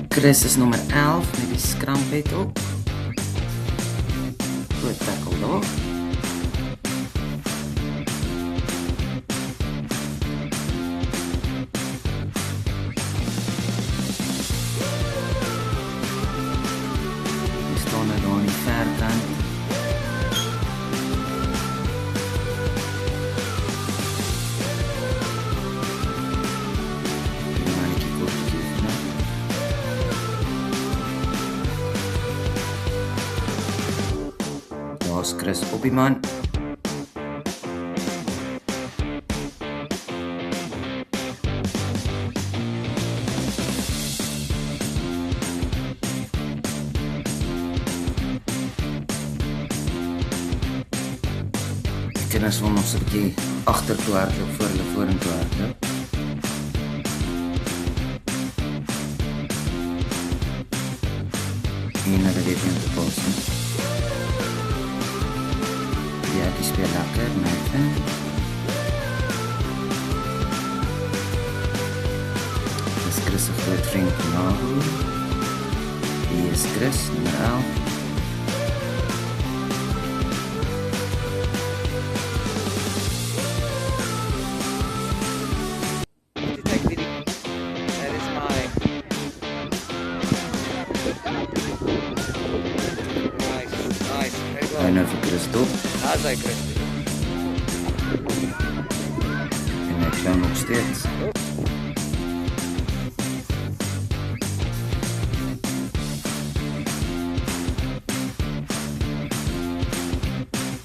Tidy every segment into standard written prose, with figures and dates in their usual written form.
Chris is nommer 11 met die skrampet op. Goed tackle daar. Die staan nou daar aan die verkant. Daar's Chris op die man. Die kinders wil nog so 'n bietjie agtertoe hardloop voor hulle vorentoe hardloop. En hulle weet nie om te pas nie. Ja, die speel lekker, Nathan. Dis Chris se groot vriend Nahu. Hier is Chris, nommer 11. Hy nou vir Chris top. Daar's hy Chris. En hy klim nog steeds.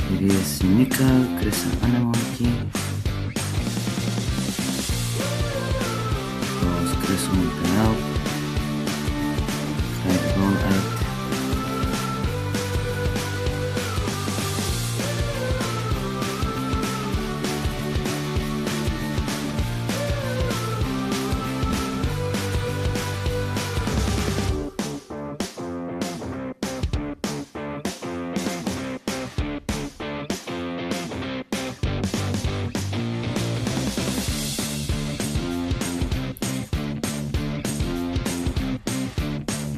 Hierdie is Nico, Chris se ander hondjie. Daar's Chris om te help. Kry die bal uit.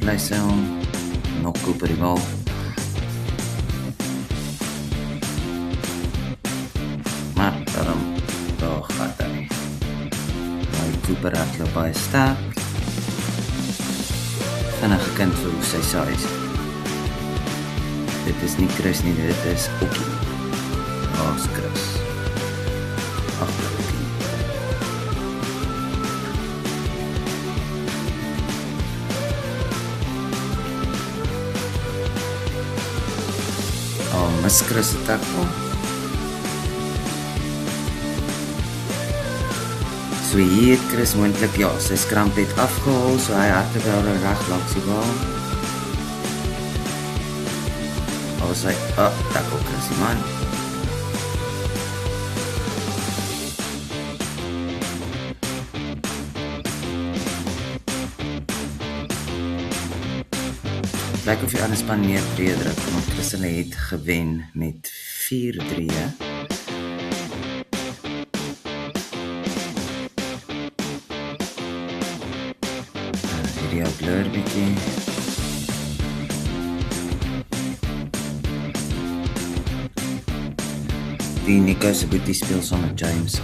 Bly sy hom, nog Cooper die bal. Maar daarom, daar gaat hy. Cooper hardloop baie sterk. Vinnige kind vir hoe sy size. Dit is nie Chris nie, dit is Okkie. Daar's Chris. Agter Okkie. Mis Chris se tackle. So hier het Chris moontlik ja, sy skramp het afgehaal, so hy hardloop wel reg langs die bal. As hy tackle Chris die man. Lyk of die ander span meer breë druk, want Chris hulle het gewen met 4-3. Hierdie ou blur bietjie. Die Nico se boetie speel saam met James.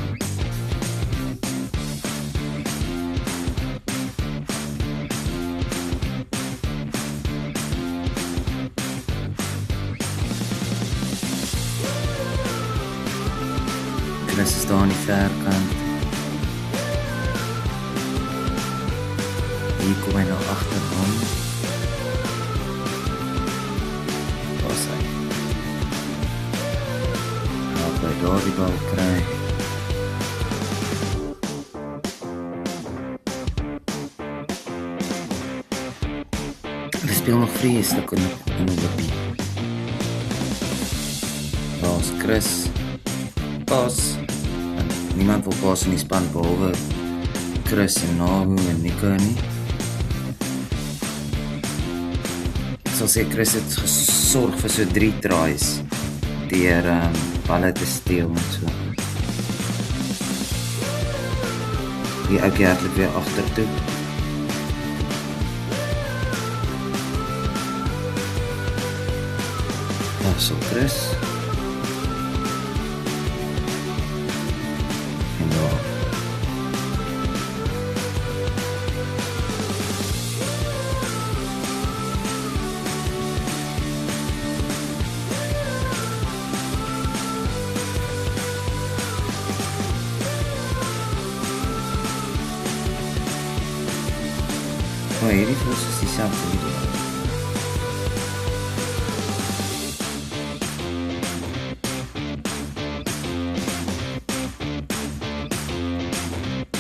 Chris is daar aan die verkant. Hier kom hy nou agter hom. Daar is hy. Laat hy daar die bal kry. Hulle speel nog vreeslik in die loopie. Daar is Chris. Pas. Niemand wil pas in die span behalwe Chris en Nahu en Nico nie. Ek sal sê Chris het gesorg vir so 3 tries deur balle te steel en so. Die oukie hardloop weer agter toe. So Chris. En daar. Oh, hierdie voel soos dieselfde video.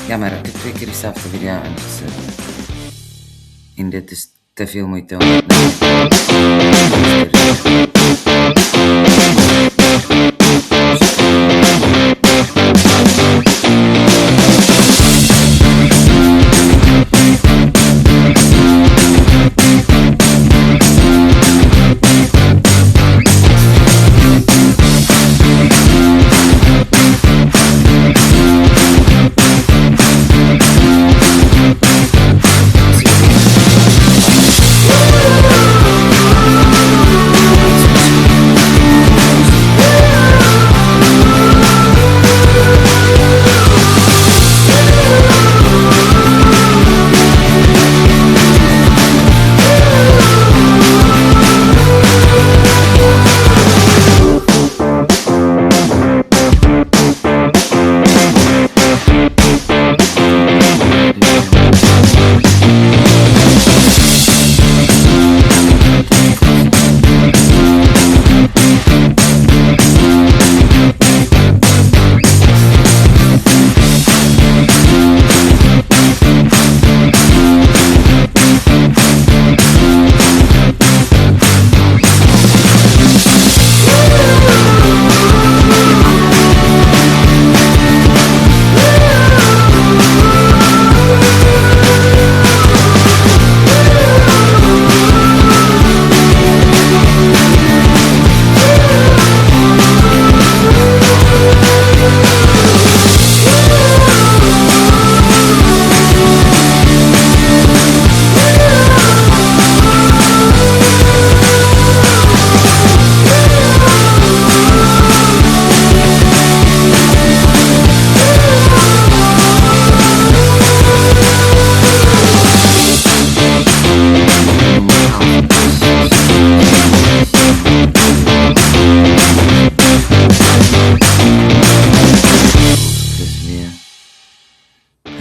Ja, maar ek het 2 keer dieselfde video ingesit. En dit is te veel moeite om dit nou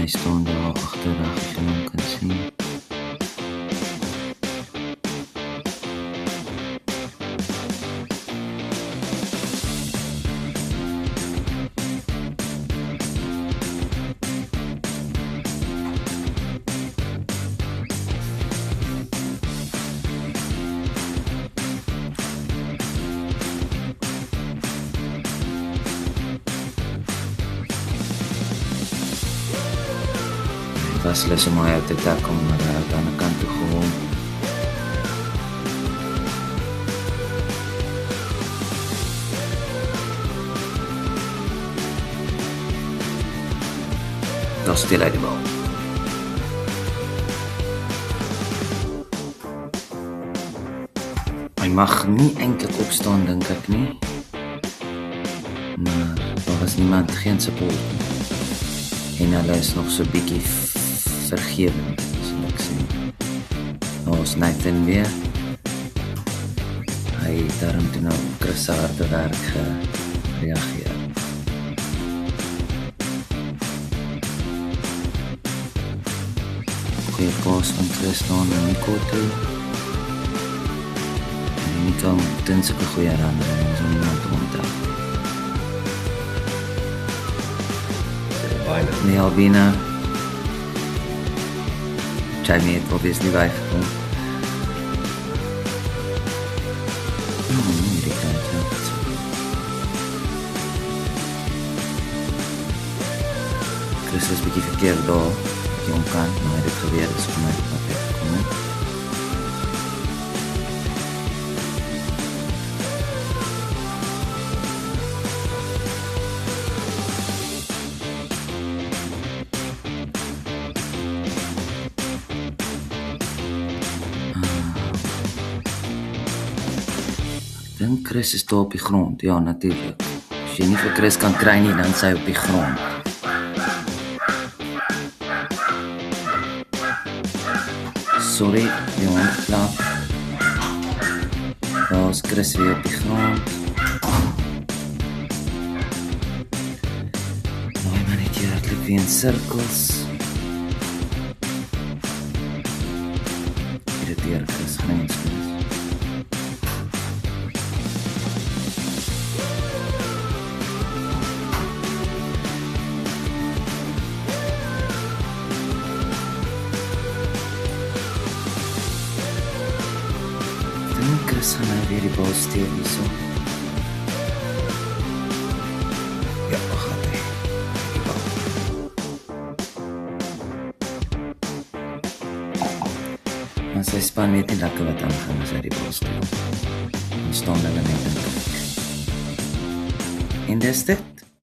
Hy staan daar agter dat jy hom kan sien. Was lus om my uit te tackle, maar hy het aan die kant toe gehoor. Daar stil uit die bal. Hy mag nie eintlik opstaan, dink ek nie. Maar daar was niemand, geen support nie. En hulle is nog so bietjie vergewend, sal ek sê. Nou is Nathan weer. Hy het daarom toe nou Chris se harde werk gereageer. Goeie pas van Chris dan na Nico toe. En Nico doen sulke goeie rande, ons om iemand te onthou. Nee, Albina. Jamie het obviously bijgekomen. Die kant, ja. Chris is een beetje verkeerd daar, die omkant, maar dit gebeurt is voor mij wat weggekomen. dink Chris is daar op die grond, ja natuurlik. As jy nie vir Chris kan kry nie, dan is hy op die grond. Sorry, die hond klap. Daar is Chris weer op die grond. Mooi mannetjie, hardloop weer in cirkels. Irriteer Chris, grynskus. Chris gaan nou weer die bal steel hierso. Ja, gaat hy. Die bal. Maar sy span weet nie lekker wat aangaan as hy die bal steel. Dan staan hulle net in kyk. En dis dit.